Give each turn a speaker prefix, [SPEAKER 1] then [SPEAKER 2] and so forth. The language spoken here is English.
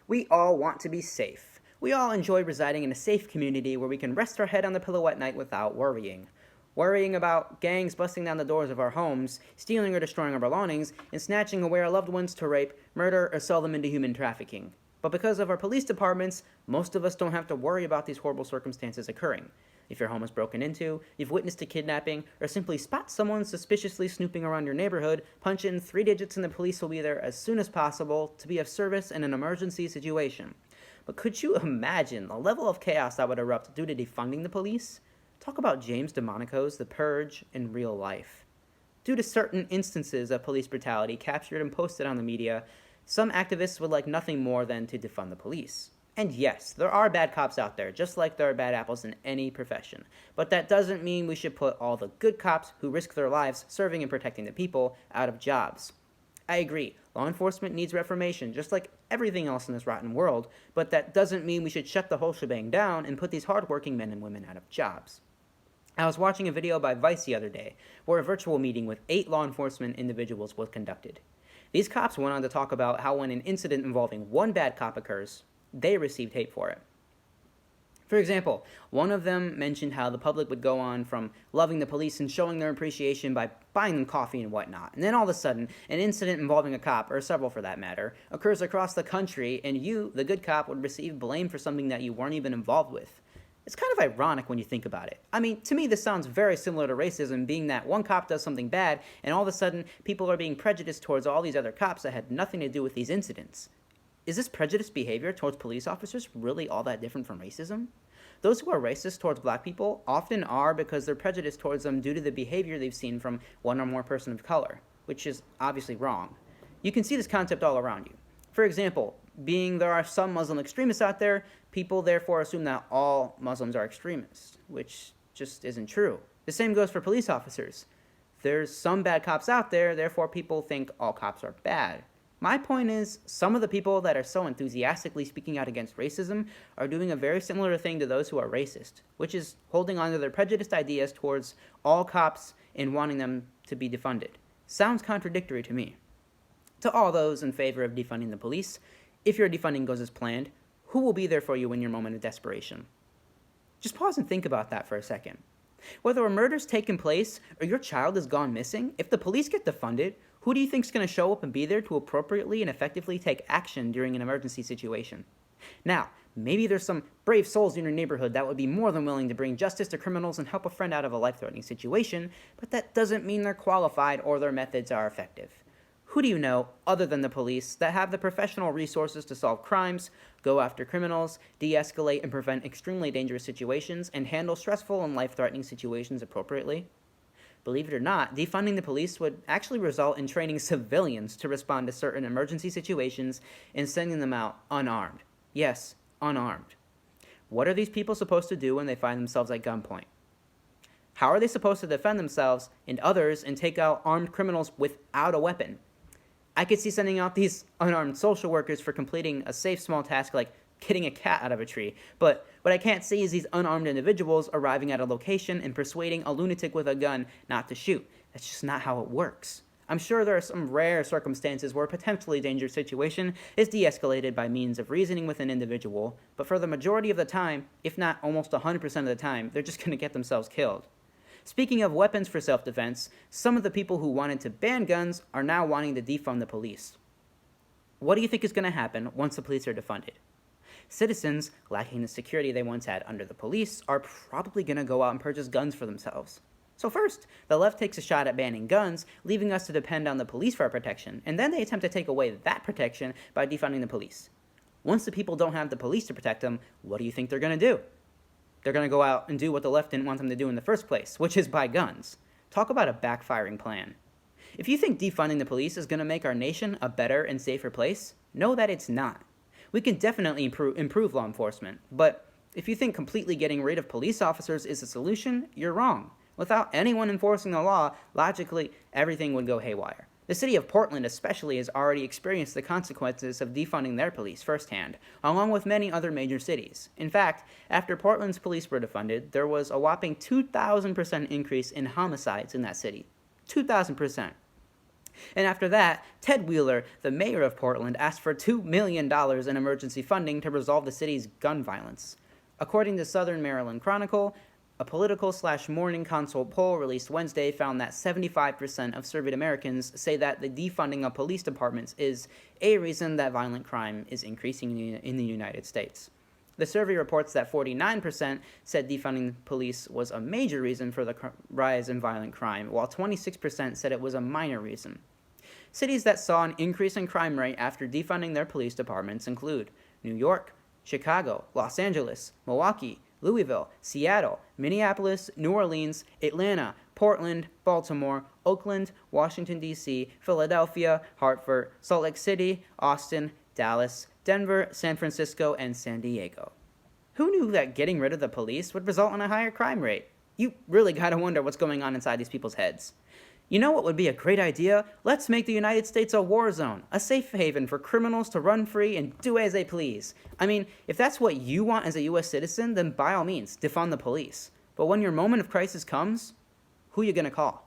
[SPEAKER 1] We all want to be safe. We all enjoy residing in a safe community where we can rest our head on the pillow at night without worrying. Worrying about gangs busting down the doors of our homes, stealing or destroying our belongings, and snatching away our loved ones to rape, murder, or sell them into human trafficking. But because of our police departments, most of us don't have to worry about these horrible circumstances occurring. If your home is broken into, you've witnessed a kidnapping, or simply spot someone suspiciously snooping around your neighborhood, punch in 3 digits and the police will be there as soon as possible to be of service in an emergency situation. But could you imagine the level of chaos that would erupt due to defunding the police? Talk about James DeMonico's The Purge in real life. Due to certain instances of police brutality captured and posted on the media, some activists would like nothing more than to defund the police. And yes, there are bad cops out there, just like there are bad apples in any profession. But that doesn't mean we should put all the good cops who risk their lives serving and protecting the people out of jobs. I agree, law enforcement needs reformation, just like everything else in this rotten world, but that doesn't mean we should shut the whole shebang down and put these hardworking men and women out of jobs. I was watching a video by Vice the other day, where a virtual meeting with 8 law enforcement individuals was conducted. These cops went on to talk about how when an incident involving one bad cop occurs, they received hate for it. For example, one of them mentioned how the public would go on from loving the police and showing their appreciation by buying them coffee and whatnot. And then all of a sudden, an incident involving a cop, or several for that matter, occurs across the country, and you, the good cop, would receive blame for something that you weren't even involved with. It's kind of ironic when you think about it. I mean, to me, this sounds very similar to racism, being that one cop does something bad, and all of a sudden, people are being prejudiced towards all these other cops that had nothing to do with these incidents. Is this prejudiced behavior towards police officers really all that different from racism? Those who are racist towards black people often are because they're prejudiced towards them due to the behavior they've seen from one or more person of color, which is obviously wrong. You can see this concept all around you. For example, being there are some Muslim extremists out there, people therefore assume that all Muslims are extremists, which just isn't true. The same goes for police officers. There's some bad cops out there, therefore people think all cops are bad. My point is, some of the people that are so enthusiastically speaking out against racism are doing a very similar thing to those who are racist, which is holding on to their prejudiced ideas towards all cops and wanting them to be defunded. Sounds contradictory to me. To all those in favor of defunding the police, if your defunding goes as planned, who will be there for you in your moment of desperation? Just pause and think about that for a second. Whether a murder's taken place or your child has gone missing, if the police get defunded, who do you think is going to show up and be there to appropriately and effectively take action during an emergency situation? Now, maybe there's some brave souls in your neighborhood that would be more than willing to bring justice to criminals and help a friend out of a life-threatening situation, but that doesn't mean they're qualified or their methods are effective. Who do you know, other than the police, that have the professional resources to solve crimes, go after criminals, de-escalate and prevent extremely dangerous situations, and handle stressful and life-threatening situations appropriately? Believe it or not, defunding the police would actually result in training civilians to respond to certain emergency situations and sending them out unarmed. Yes, unarmed. What are these people supposed to do when they find themselves at gunpoint? How are they supposed to defend themselves and others and take out armed criminals without a weapon? I could see sending out these unarmed social workers for completing a safe small task like getting a cat out of a tree, but what I can't see is these unarmed individuals arriving at a location and persuading a lunatic with a gun not to shoot. That's just not how it works. I'm sure there are some rare circumstances where a potentially dangerous situation is de-escalated by means of reasoning with an individual, but for the majority of the time, if not almost 100% of the time, they're just going to get themselves killed. Speaking of weapons for self-defense, some of the people who wanted to ban guns are now wanting to defund the police. What do you think is going to happen once the police are defunded? Citizens, lacking the security they once had under the police, are probably going to go out and purchase guns for themselves. So first, the left takes a shot at banning guns, leaving us to depend on the police for our protection, and then they attempt to take away that protection by defunding the police. Once the people don't have the police to protect them, what do you think they're going to do? They're going to go out and do what the left didn't want them to do in the first place, which is buy guns. Talk about a backfiring plan. If you think defunding the police is going to make our nation a better and safer place, know that it's not. We can definitely improve law enforcement, but if you think completely getting rid of police officers is the solution, you're wrong. Without anyone enforcing the law, logically, everything would go haywire. The city of Portland especially has already experienced the consequences of defunding their police firsthand, along with many other major cities. In fact, after Portland's police were defunded, there was a whopping 2,000% increase in homicides in that city. 2,000%. And after that, Ted Wheeler, the mayor of Portland, asked for $2 million in emergency funding to resolve the city's gun violence. According to Southern Maryland Chronicle, a political/morning consult poll released Wednesday found that 75% of surveyed Americans say that the defunding of police departments is a reason that violent crime is increasing in the United States. The survey reports that 49% said defunding police was a major reason for the rise in violent crime, while 26% said it was a minor reason. Cities that saw an increase in crime rate after defunding their police departments include New York, Chicago, Los Angeles, Milwaukee, Louisville, Seattle, Minneapolis, New Orleans, Atlanta, Portland, Baltimore, Oakland, Washington, D.C., Philadelphia, Hartford, Salt Lake City, Austin, Dallas, Denver, San Francisco, and San Diego. Who knew that getting rid of the police would result in a higher crime rate? You really gotta wonder what's going on inside these people's heads. You know what would be a great idea? Let's make the United States a war zone, a safe haven for criminals to run free and do as they please. I mean, if that's what you want as a U.S. citizen, then by all means, defund the police. But when your moment of crisis comes, who you gonna call?